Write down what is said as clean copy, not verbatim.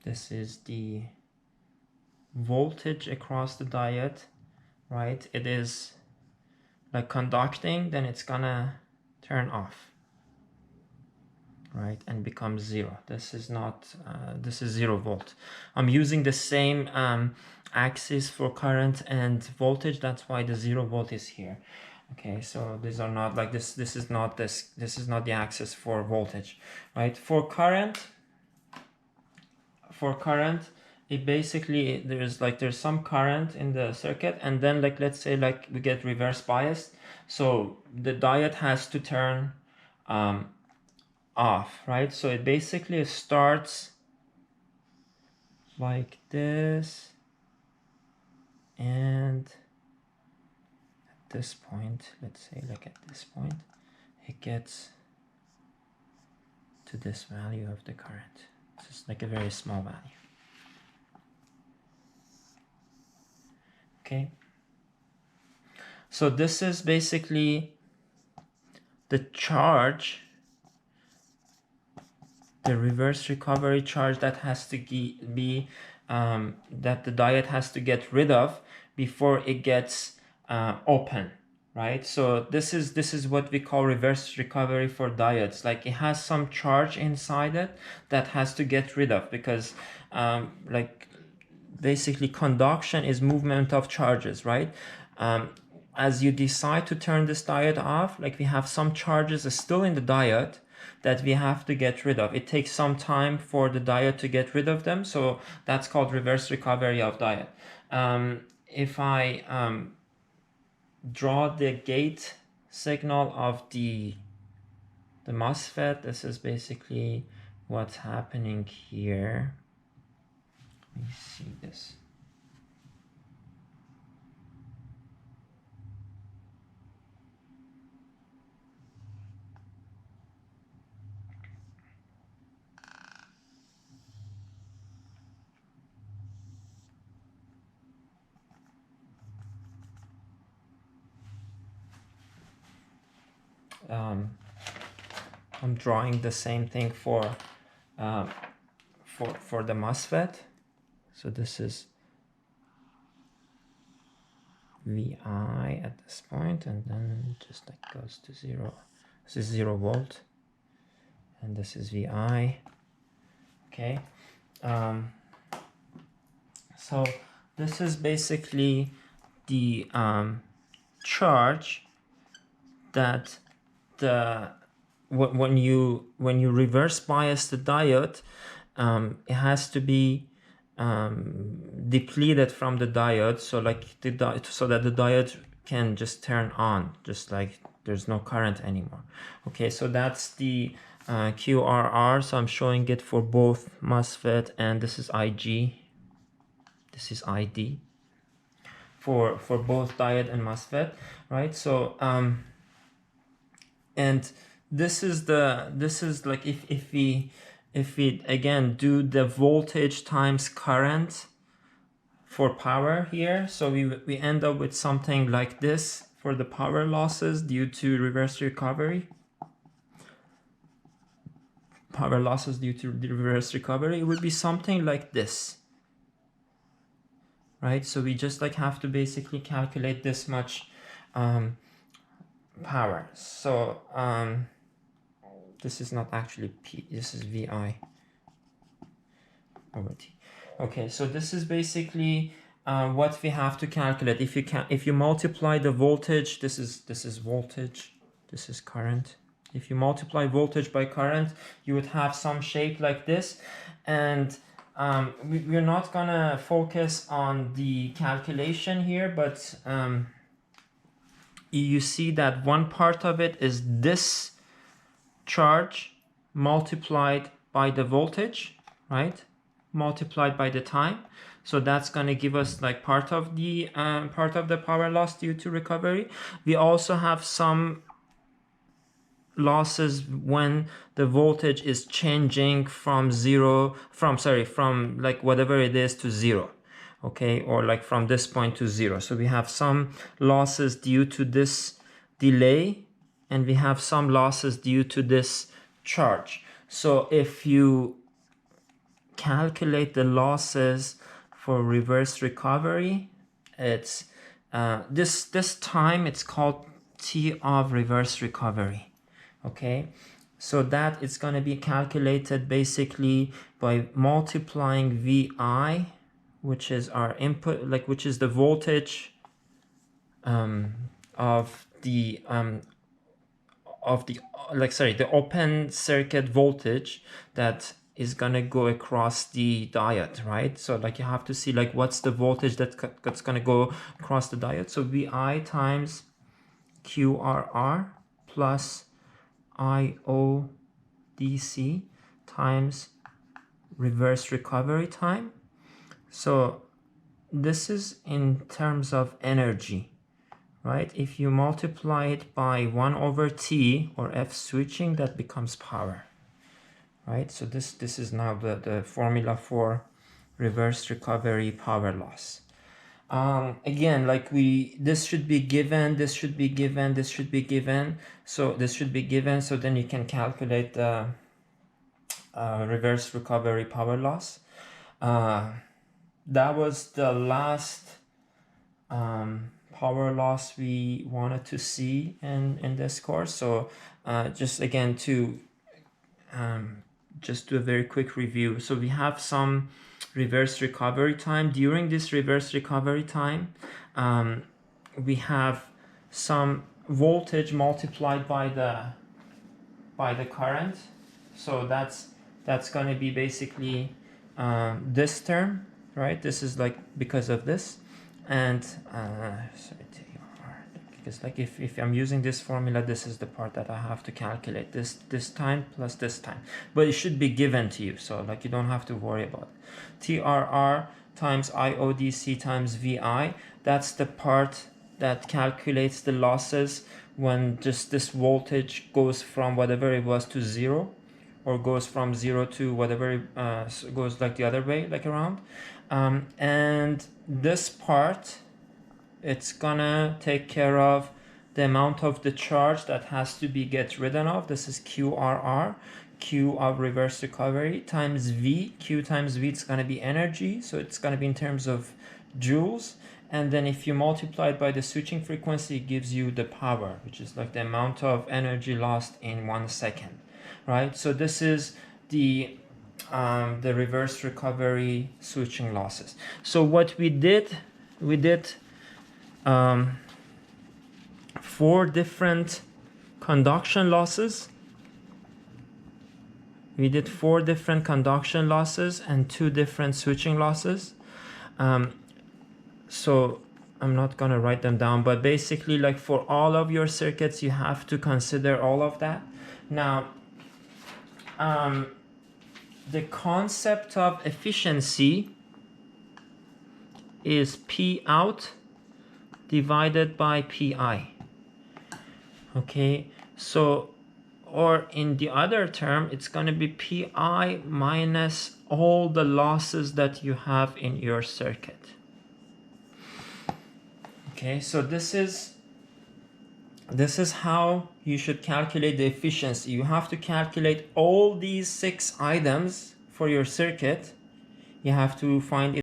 This is the voltage across the diode, right? It is like conducting, then it's gonna turn off, right, and become 0. This is not, this is 0 volt. I'm using the same axis for current and voltage. That's why the 0 volt is here. Okay, so these are not like this. This is not this. This is not the axis for voltage, right? For current, it basically there's some current in the circuit, and then like let's say like we get reverse biased, so the diode has to turn off, right? So it basically starts like this, and at this point, let's say like at this point, it gets to this value of the current. It's just like a very small value. Okay, so this is basically the charge, the reverse recovery charge that has to be that the diode has to get rid of before it gets open, right? So this is what we call reverse recovery for diodes. Like it has some charge inside it that has to get rid of, because like basically conduction is movement of charges, right? As you decide to turn this diode off, like we have some charges still in the diode that we have to get rid of. It takes some time for the diode to get rid of them, so that's called reverse recovery of diode. If I draw the gate signal of the MOSFET, this is basically what's happening here. Let me see this. I'm drawing the same thing for the MOSFET. So this is VI at this point, and then just like goes to 0. This is 0 volt, and this is VI. Okay, so this is basically the charge that when you reverse bias the diode, it has to be depleted from the diode, so like so that the diode can just turn on, just like there's no current anymore. Okay, so that's the QRR. So I'm showing it for both MOSFET, and this is IG, this is ID for both diode and MOSFET, right? So and this is like if we again do the voltage times current for power here, so we end up with something like this for the power losses due to reverse recovery. Power losses due to the reverse recovery, it would be something like this, right? So we just like have to basically calculate this much power. So this is not actually P, this is VI over T. Okay, so this is basically what we have to calculate. If you multiply the voltage, this is voltage, this is current. If you multiply voltage by current, you would have some shape like this. And we're not gonna focus on the calculation here, but you see that one part of it is this charge multiplied by the voltage, right? Multiplied by the time. So that's going to give us like part of the power loss due to recovery. We also have some losses when the voltage is changing from like whatever it is to 0. Okay, or like from this point to 0. So we have some losses due to this delay, and we have some losses due to this charge. So if you calculate the losses for reverse recovery, it's this time it's called T of reverse recovery. Okay, so that it's going to be calculated basically by multiplying VI, which is our input, like which is the voltage of the the open circuit voltage that is gonna go across the diode, right? So like you have to see like what's the voltage that's gonna go across the diode. So VI times QRR plus IODC times reverse recovery time. So this is in terms of energy, right? If you multiply it by 1 over T or F switching, that becomes power, right? So this is now the formula for reverse recovery power loss. Again, like this should be given, this should be given, this should be given. So this should be given, so then you can calculate the reverse recovery power loss. That was the last power loss we wanted to see in this course. So just again to just do a very quick review. So we have some reverse recovery time. During this reverse recovery time, we have some voltage multiplied by the current. So that's going to be basically this term, right? This is like because of this, and because like if I'm using this formula, this is the part that I have to calculate, this time plus this time, but it should be given to you, so like you don't have to worry about it. TRR times IODC times VI, that's the part that calculates the losses when just this voltage goes from whatever it was to 0, or goes from 0 to whatever goes like the other way, like around. And this part, it's gonna take care of the amount of the charge that has to be get rid of. This is QRR, Q of reverse recovery, times V. Q times V, it's gonna be energy, so it's gonna be in terms of joules. And then if you multiply it by the switching frequency, it gives you the power, which is like the amount of energy lost in 1 second, right? So this is the reverse recovery switching losses. So what we did 4 different conduction losses. We did 4 different conduction losses and 2 different switching losses. So I'm not gonna write them down, but basically like for all of your circuits, you have to consider all of that. Now, the concept of efficiency is P out divided by Pi. Okay, so, or in the other term, it's going to be Pi minus all the losses that you have in your circuit. Okay, so this is how you should calculate the efficiency. You have to calculate all these 6 items for your circuit. You have to find it